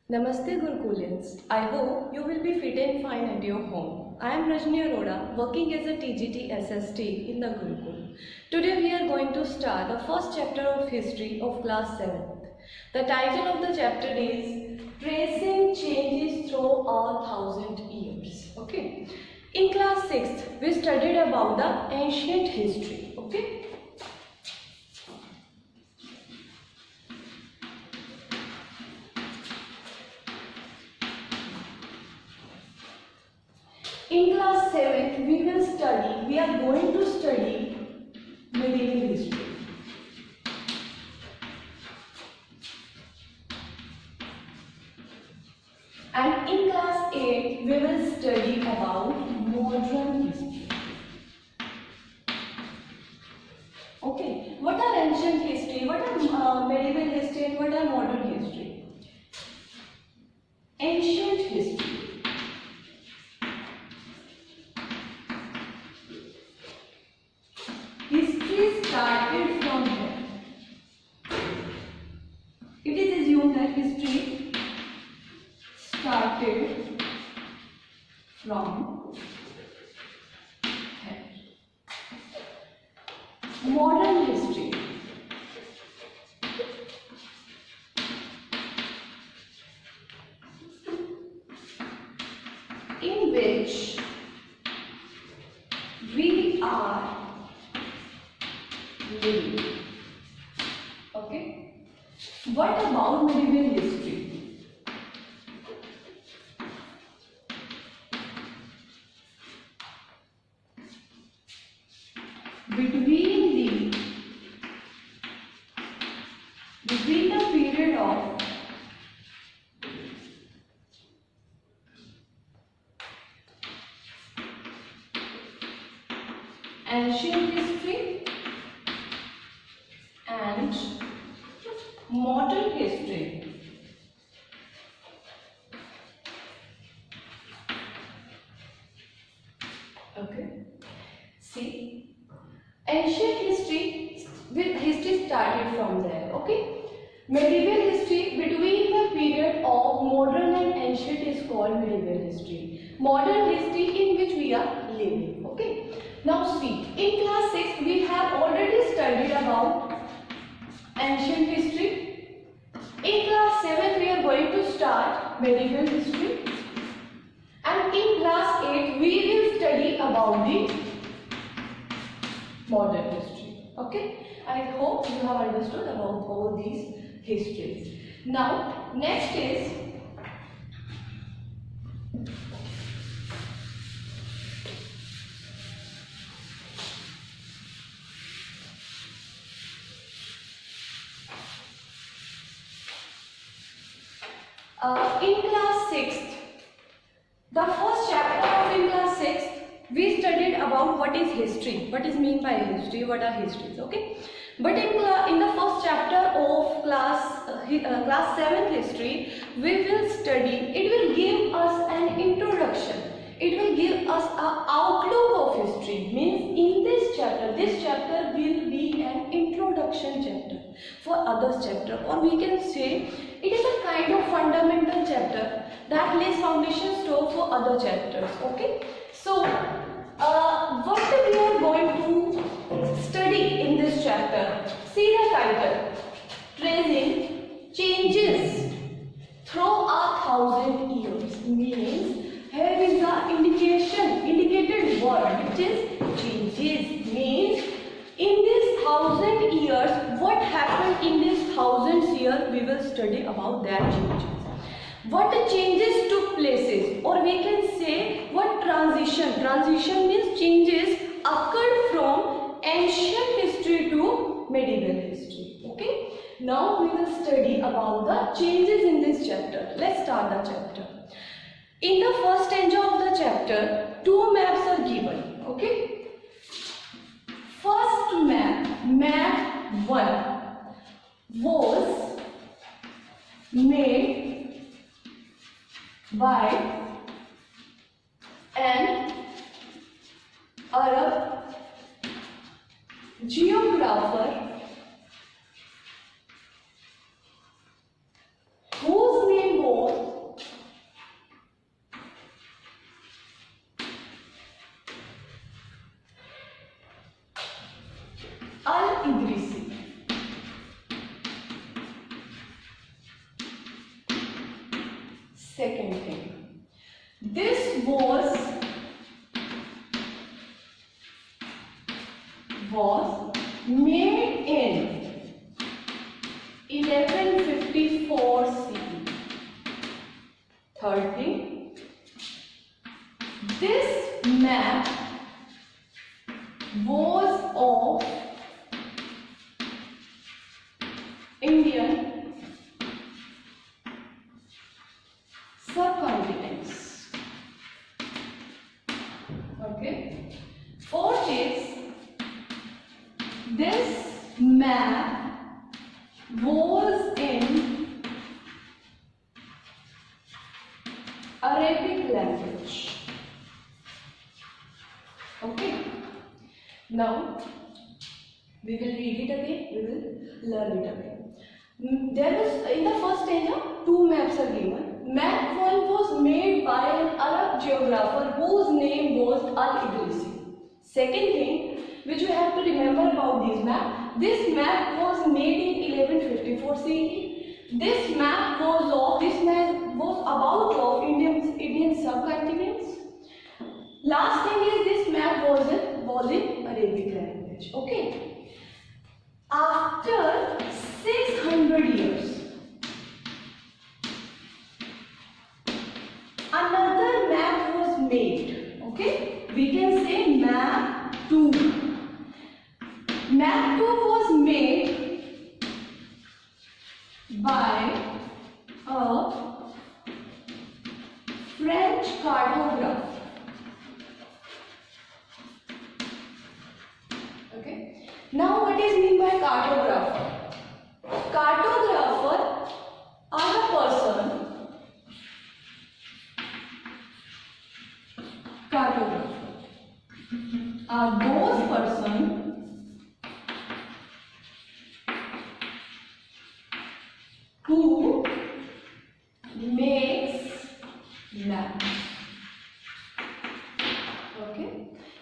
Namaste Gurukulians. I hope you will be fit and fine at your home. I am Rajni Arora, working as a TGT SST in the Gurukul. Today we are going to start the first chapter of history of class 7th. The title of the chapter is Tracing Changes Through 1,000 Years. Okay. In class 6th, we studied about the ancient history. Okay. In class 7th, we are going to study medieval history. And in class 8, we will study about modern history. Okay, what are ancient history, what are medieval history and what are modern history? Ancient history. History started from here. It is assumed that history started from here. Modern history. In which we are living. Okay. What about medieval history? Between the period of ancient history and modern history. Okay. See, ancient history started from there. Okay. Medieval history, between the period of modern and ancient, is called medieval history. Modern history, in which we are living. Okay. Now see, in class 6 we have already studied about ancient history. In class 7 we are going to start medieval history. And in class 8 we will study about the modern history. Okay. I hope you have understood about all these histories. Now, next is in class 6th, the first chapter of in class 6th, we studied about what is history, what is meant by history, what are histories, okay? But in the first chapter of class 7th history, we will study, it will give us an introduction, it will give us an outlook of history, means in this chapter will be an introduction chapter for others chapter, or we can say it is a kind of fundamental chapter that lays foundation stone for other chapters. Okay. So, what we are going to study in this chapter? See the title: Tracing Changes Through 1,000 Years. Means here is the indicated word, which is changes. Means in this 1,000 years, what happened in this 1,000 years, we will study about that changes. What changes took places, or we can say what transition means changes occurred from ancient history to medieval history. Okay. Now we will study about the changes in this chapter. Let's start the chapter. In the first stanza of the chapter, two maps are given. Okay. First map 1 was made by an Arab geographer whose name was Second thing, this was made in 1154 CE. Third thing, this map was of Indian subcontinents. Okay. Fourth is, this map was in Arabic language. Okay. Now we will read it again, we will learn it again. There was, in the first stage, two maps are given. Map 1 was made by an Arab geographer whose name was Al-Idrisi. Second thing which you have to remember about this map was made in 1154 CE. This map was about of Indian subcontinents. Last thing is, this map was in Arabic language. Okay. After 600 years, another map was made. Okay, we can say map 2. Map 2 was made by a French cartographer. Okay. Now, what is mean by cartographer? Cartographer are a person. Cartographer are those person who makes maps. Okay.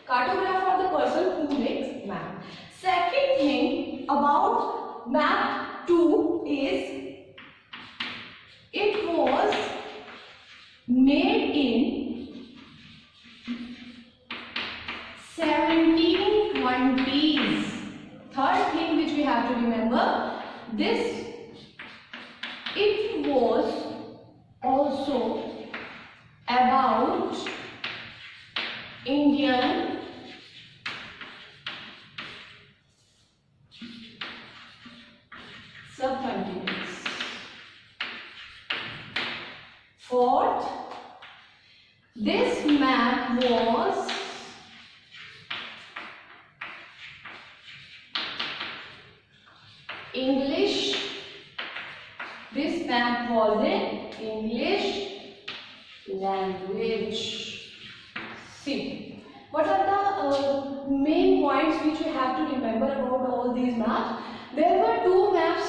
Cartographer are the person who makes map. Second thing about map 2 is, it was made in 1720s. Third thing which we have to remember, it was also about Indian subcontinents. Fourth, this map was English. This map was in English language. See, what are the main points which you have to remember about all these maps? There were two maps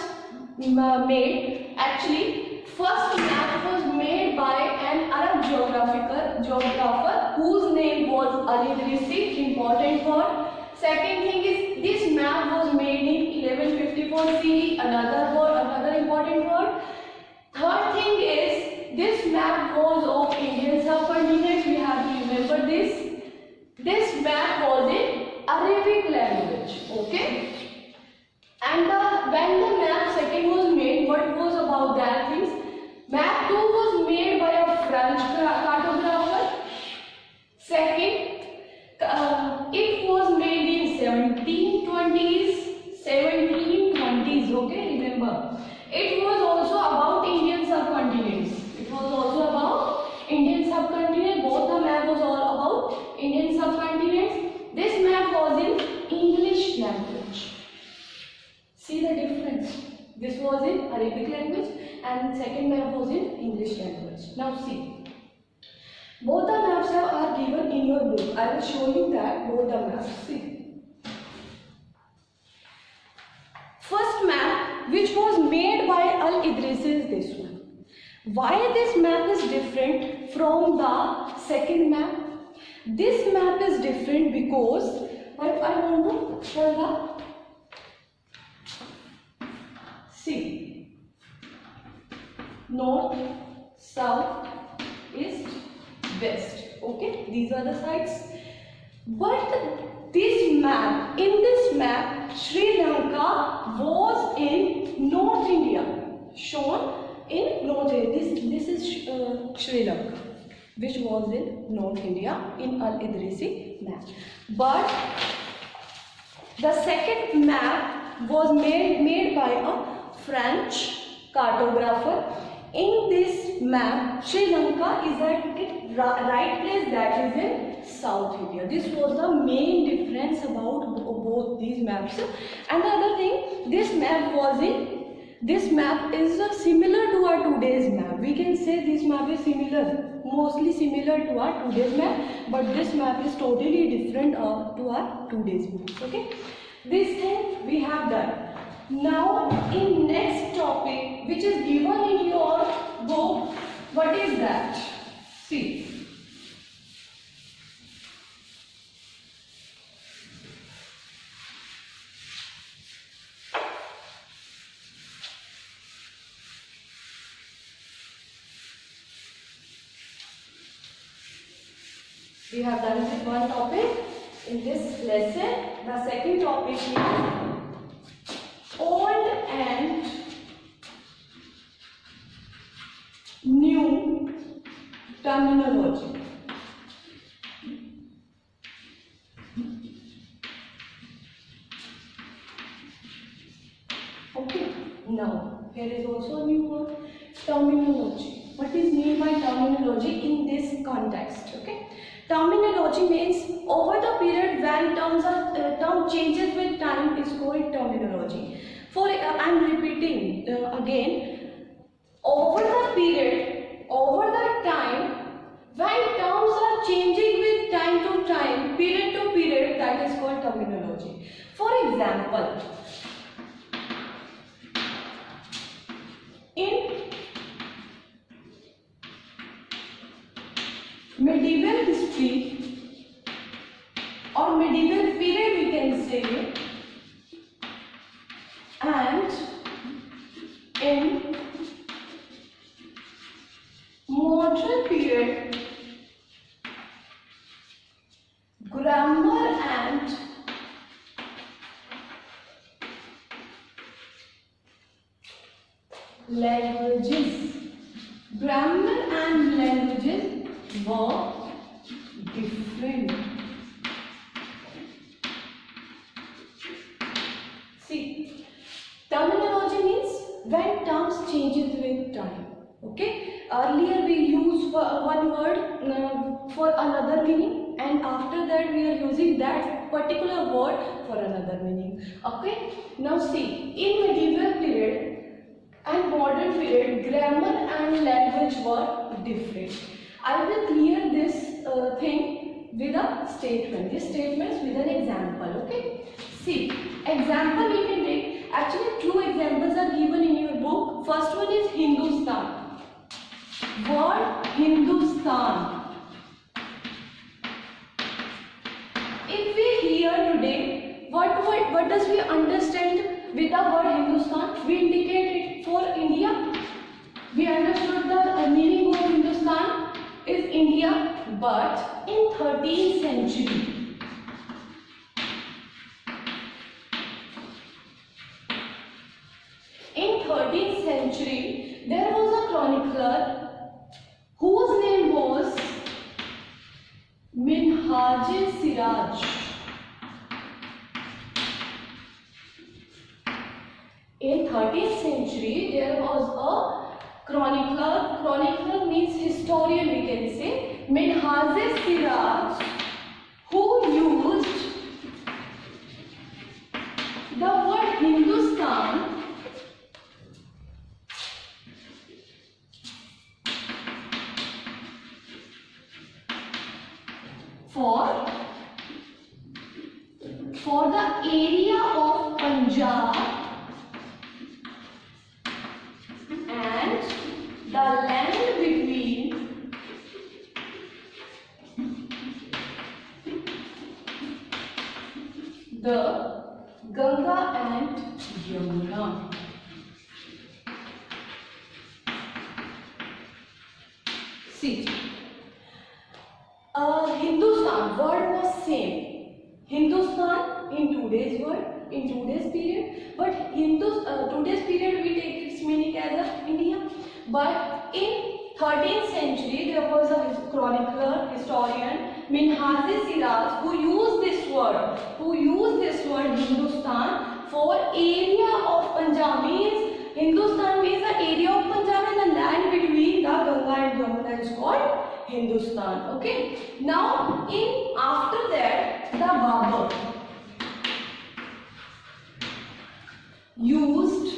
made. Actually, first map was made by an Arab geographer whose name was Al-Idrisi. Important word. Second thing is, this map was made in 1154 CE. Another important word. Third thing is, this map was of Indian subcontinent. We have to remember this. This map was in Arabic language. Okay. And when the map second was made, what was about that things? Map 2 was made by a French cartographer. Second, it was made in 1720s. Okay, remember. It was also about Indian subcontinents. Both the map was all about Indian subcontinents. This map was in English language. See the difference. This was in Arabic language and second map was in English language. Now see. Both the maps are given in your book. I will show you that both the maps. See. First map which was made by Al-Idrisi is this one. Why this map is different from the second map? This map is different because I want to show the see north, south, east, west. Okay, these are the sides. But this map, in this map, Sri Lanka was in North India, shown in North India. This is Sri Lanka, which was in North India in Al-Idrisi map. But the second map was made by a French cartographer. In this map, Sri Lanka is at its right place, that is in South India. This was the main difference about both these maps. And the other thing, this map is similar to our today's map. We can say this map is similar, mostly similar to our today's map, but this map is totally different to our today's map. Okay, this thing we have done. Now in next topic, which is given in your book, what is that? See. We have done with one topic in this lesson. The second topic is old and new terminology. Okay, now here is also a new word, terminology. What is meant by terminology in this context? Okay, terminology means over the period when term changes with time is called terminology. For I am repeating again, over the period, over the time when terms are changing with time to time, period to period, that is called terminology. For example, in medieval history or medieval period we can say, and in modern period, grammar and languages were different. See, terminology means when terms changes with time. Okay, earlier we used one word for another meaning, and after that we are using that particular word for another meaning. Okay, now see, in medieval period and modern period, grammar and language were different. I will clear this thing with a statement. This statement is with an example. Okay, see, example we can take. Actually, two examples are given in your book. First one is Hindustan. Word Hindustan. If we hear today, what does we understand with the word Hindustan? We indicate it for India. We understood the meaning of Hindustan is India, but in 13th century, there was a chronicler whose name was Minhaj Siraj. In 13th century, there was a chronicler. Chronicler means historian, we can say. Minhaj Siraj, who used the word Hindustan for the area of Punjab and the land between the Ganga and Yamuna. See, Hindustan word was same. Hindustan in today's word, in today's period, but today's period we take its meaning as a India. But in 13th century there was a chronicler, historian Minhaj-e-Siraz who used this word Hindustan for area of Punjab. Means Hindustan means the area of Punjab and the land between the Ganga and Yamuna is called Hindustan. Okay. Now after that the Babur used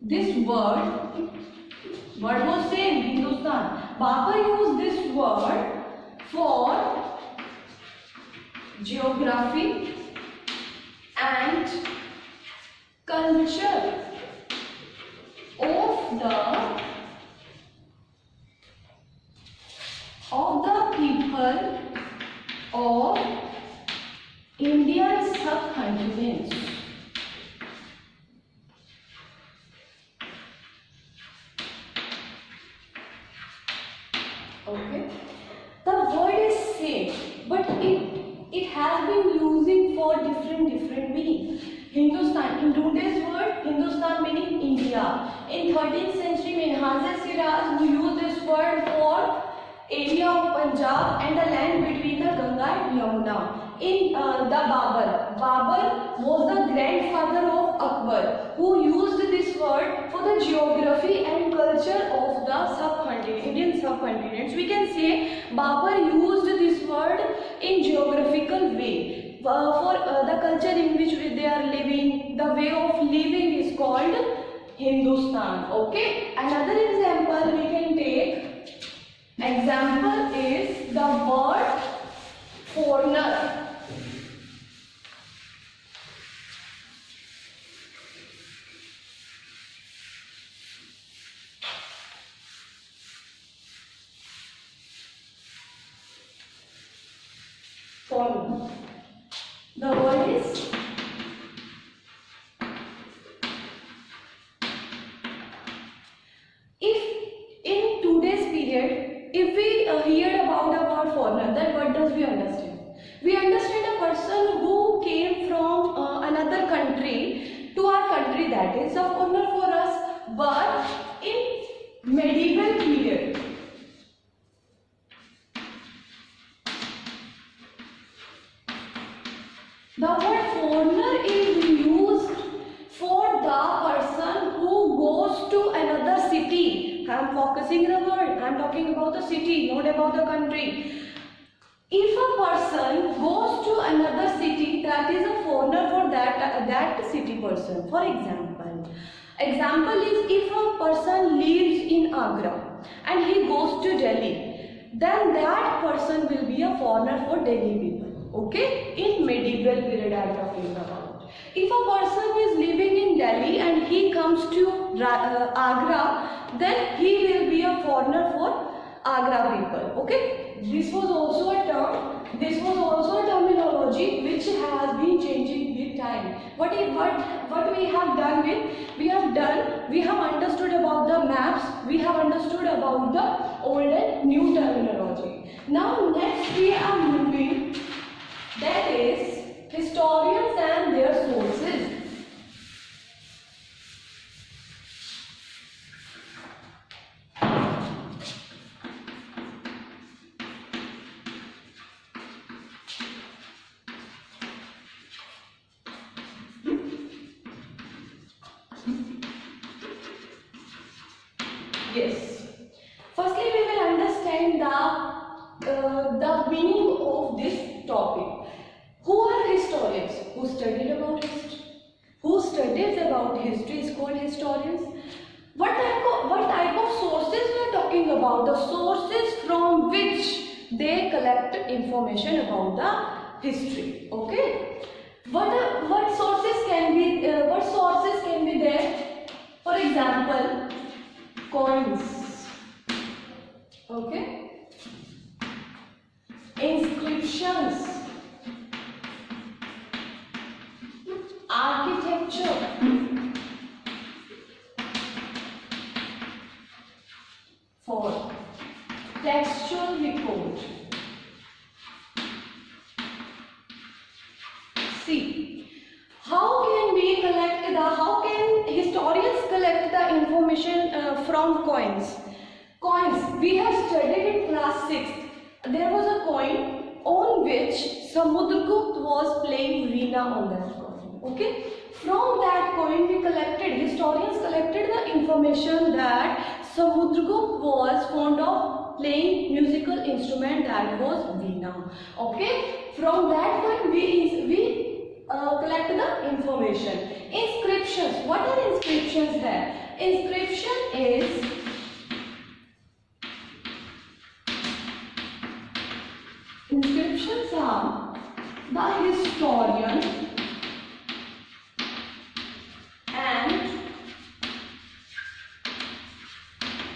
this word was same, Hindustan. Babur used this word for geography and culture of the people of Indian subcontinent. Okay, the word is same, but it has been using for different meaning. Hindustan, in today's word, Hindustan meaning India. In 13th century, Minhaj-e-Siraz who used this word for area of Punjab and the land between the Ganga and Yamuna. In the Babur was the grandfather of Akbar who used this word for the geography and culture of the subcontinent, Indian subcontinents. We can say Babur used this word in geographical way for the culture in which they are living. The way of living is called Hindustan. Okay. Another example we can take. Example is the word foreigner. Foreigner. The word is in today's period. If we hear about the word foreigner, then what does we understand? We understand a person who came from another country to our country, that is a foreigner for us. But in medieval period, the word foreigner is used for the person who goes to another city. I am focusing the word. I am talking about the city, not about the country. If a person goes to another city, that is a foreigner for that city person. For example is if a person lives in Agra and he goes to Delhi, then that person will be a foreigner for Delhi people. Okay? In medieval period I am talking about. If a person is living in Delhi and he comes to Agra, then he will be a foreigner for Agra people. Okay? This was also a term. This was also a terminology which has been changing with time. What we have done with? We have understood about the maps. We have understood about the old and new terminology. Now next we are moving. That is historians and their sources. Yes. Firstly, we will understand the meaning of this topic. Who are historians? Who studied about history? Who studies about history is called historians. What type of sources we are talking about? The sources from which they collect information about the history. Okay. What sources can be there? For example, coins. Okay. Inscriptions. Architecture, for textual record. See, how can historians collect the information from coins? Coins, we have studied in class 6. There was a coin on which Samudragupta was playing veena on that coin. Okay? From that coin historians collected the information that Samudragupta was fond of playing musical instrument, that was veena. Okay? From that coin we collect the information. Inscriptions. What are inscriptions here? Inscription is inscriptions are the historian and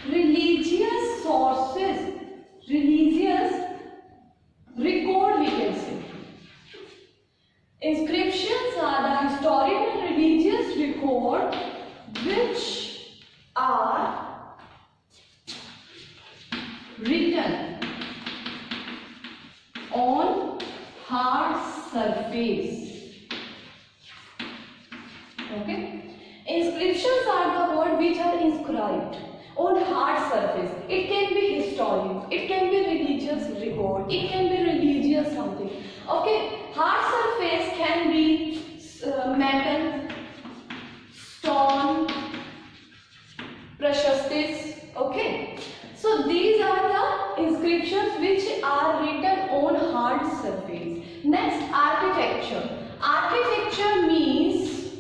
religious sources, religious record, we can say. Inscriptions are the historian and religious record which are written on hard surface. Okay? Inscriptions are the words which are inscribed on hard surface. It can be historic, it can be religious record, it can be religious something. Okay? Hard surface can be metal, stone, precious stones. Okay? So these are the inscriptions which are written on hard surface. Next, architecture. Architecture means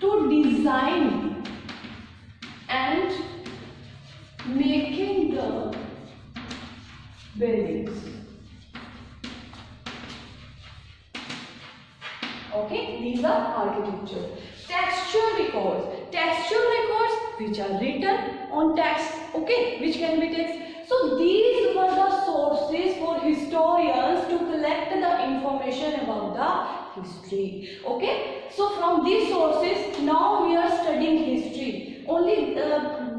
to design and making the buildings. Okay, these are architecture. Textual records. Textual records which are written on text. Okay, which can be text. So these were the sources for historians to collect the information about the history. Okay, so from these sources now we are studying history. Only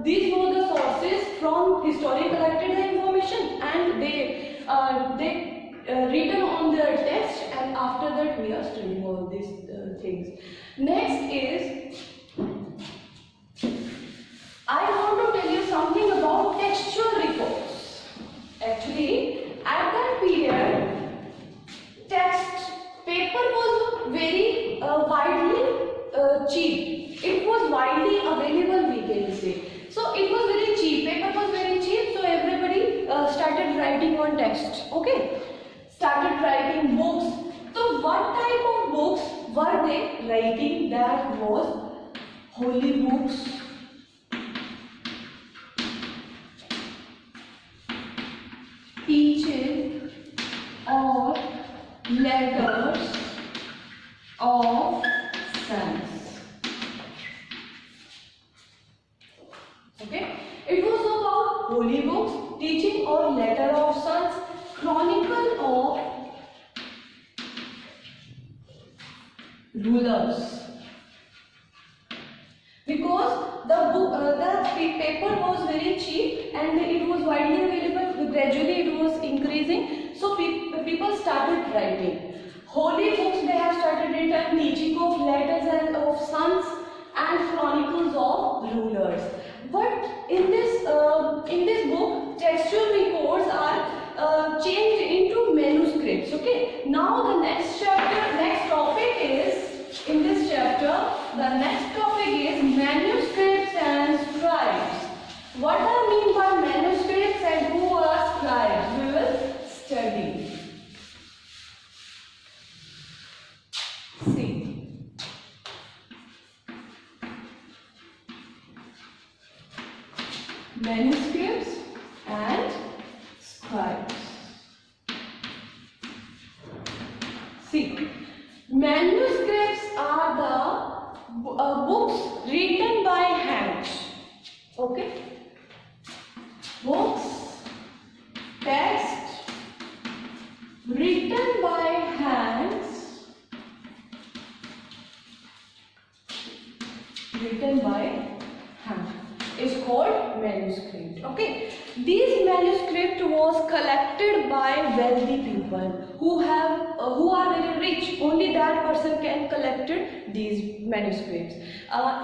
these were the sources from historian collected the information and they written on their text, and after that we are studying all these things. Next is, I want to tell you something about textual records. Actually, at that period, text paper was very widely cheap. It was widely available, we can say. So it was very cheap. Paper was very cheap, so everybody started writing on text. Okay, started writing books. So what type of books were they writing? That was holy books, teaching or letters of saints. Okay, it was about holy books, teaching or letter of saints, chronicle of rulers. Because the paper was very cheap and it was widely available, gradually it was increasing, so people started writing. Holy books they have started written, teaching of letters and of saints, and chronicles of rulers. But in this book, textual records are changed into manuscripts. Okay. Now the next topic is, in this chapter, the next topic is manuscripts and scribes. What I mean by manuscripts and who are scribes, we will study. See, manuscripts and scribes. See, manuscripts are the books written by hand. Okay, books, text written by hands written by hand is called manuscript. Okay, these manuscript was collected by wealthy people who are very rich. Only that person can collected these manuscripts.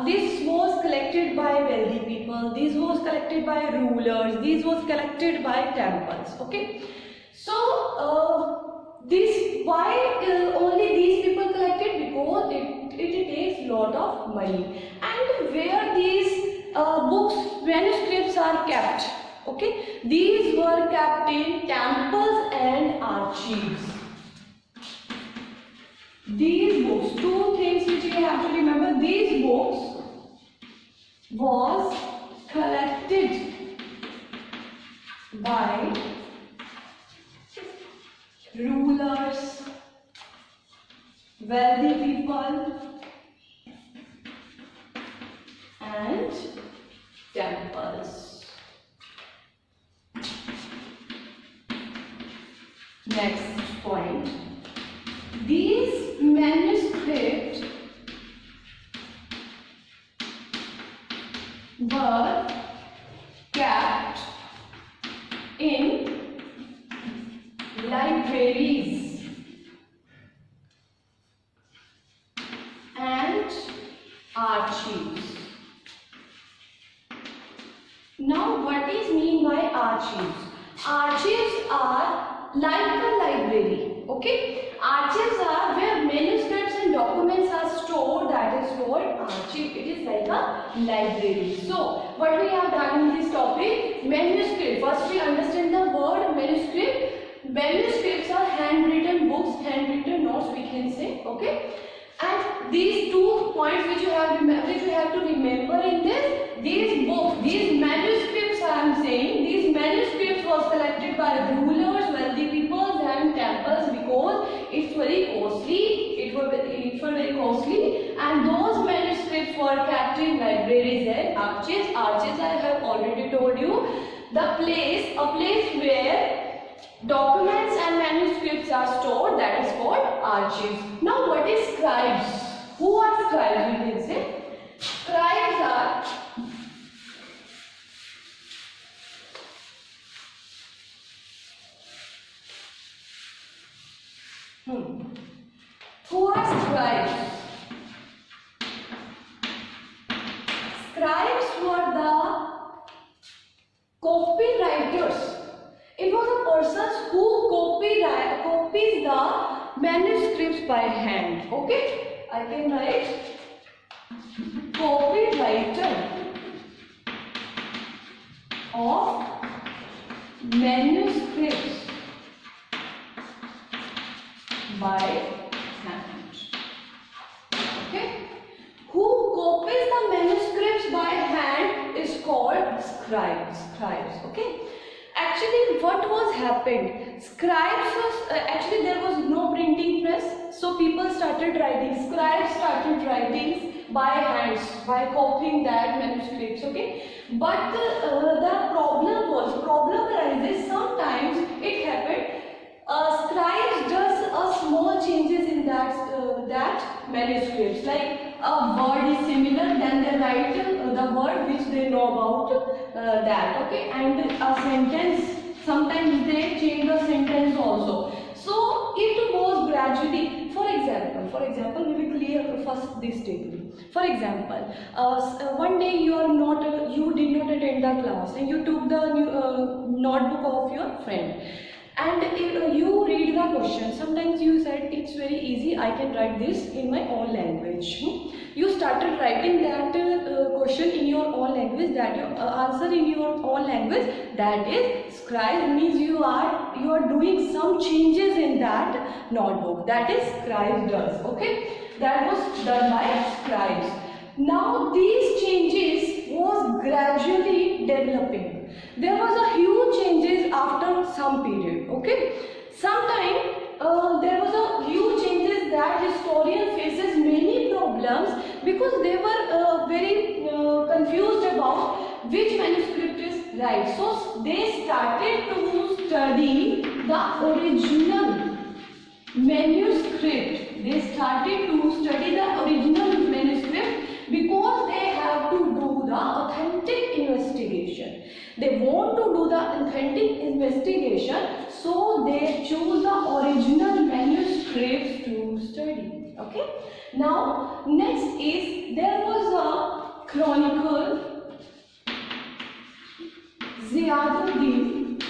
This was collected by wealthy people. This was collected by rulers. This was collected by temples. Okay, so this why only these people collected? Because it takes lot of money. And where these books, manuscripts are kept? Okay, these were kept in temples and archives. These books, two things which you have to remember. These books was collected by rulers, wealthy people, and temples. Next point. These manuscripts were kept in libraries and archives. Now, what is mean by archives? Archives are like a library. Okay, archives are where manuscripts and documents are stored. That is called archive. It is like a library. So, what we have done in this topic? Manuscript. First, we understand the word manuscript. Manuscripts are handwritten books, handwritten notes, we can say. Okay. And these 2 points which you have to remember in this, these books, these manuscripts I am saying, these manuscripts was collected by rulers, wealthy people and temples because it's very costly. It was very costly, and those manuscripts were kept in libraries and archives. Archives I have already told you, a place where documents and manuscripts are stored, that is called archives. Now, what is scribes? Who are scribes? We can say scribes are who are scribes? Scribes were the copywriters. It was a person who copies the manuscripts by hand. Okay, I can write copywriter of manuscripts by hand. Okay, who copies the manuscripts by hand is called scribes. Okay. Actually, what was happened? Scribes was actually there was no printing press, so people started writing. Scribes started writing by hands, by copying that manuscripts. Okay, but the problem arises. Sometimes it happened. Scribes does a small changes in that manuscripts. Like a word is similar, then they write the word which they know about that. Okay, and a sentence. Sometimes they change the sentence also. So it was gradually. For example, we will clear first this table. For example, one day you did not attend the class and you took the notebook of your friend. And you read the question. Sometimes you said it's very easy, I can write this in my own language. You started writing that question in your own language, that your answer in your own language. That is scribe, means you are doing some changes in that notebook. That is scribe does. Okay, that was done by scribes. Now these changes was gradually developing. There was a huge changes after some period. Okay, sometime there was a huge changes that historian faces many problems because they were very confused about which manuscript is right. So they started to study the original manuscript. They started to study the original manuscript because they authentic investigation, so they chose the original manuscripts to study. Okay. Now next is there was a chronicle, Ziauddin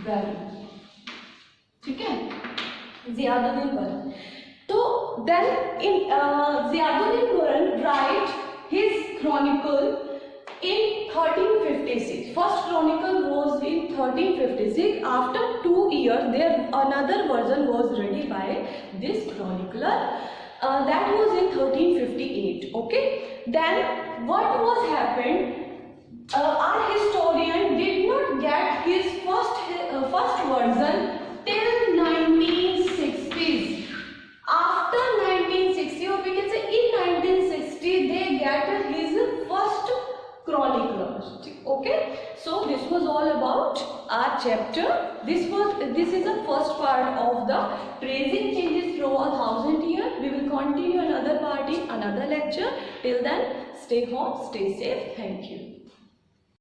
Barani. ठीक है, Ziauddin Barani. So then in Ziauddin Barani write his chronicle in 1356. First chronicle was in 1356. After 2 years, there another version was ready by this chronicler. That was in 1358. Okay. Then what was happened? Our historian did not get his first version till 1960s. After 1960, or we can say in 1960, they get his first chronicler. Okay, so this was all about our chapter. This is the first part of the tracing changes through 1000 years. We will continue another part in another lecture. Till then, stay home, stay safe. Thank you.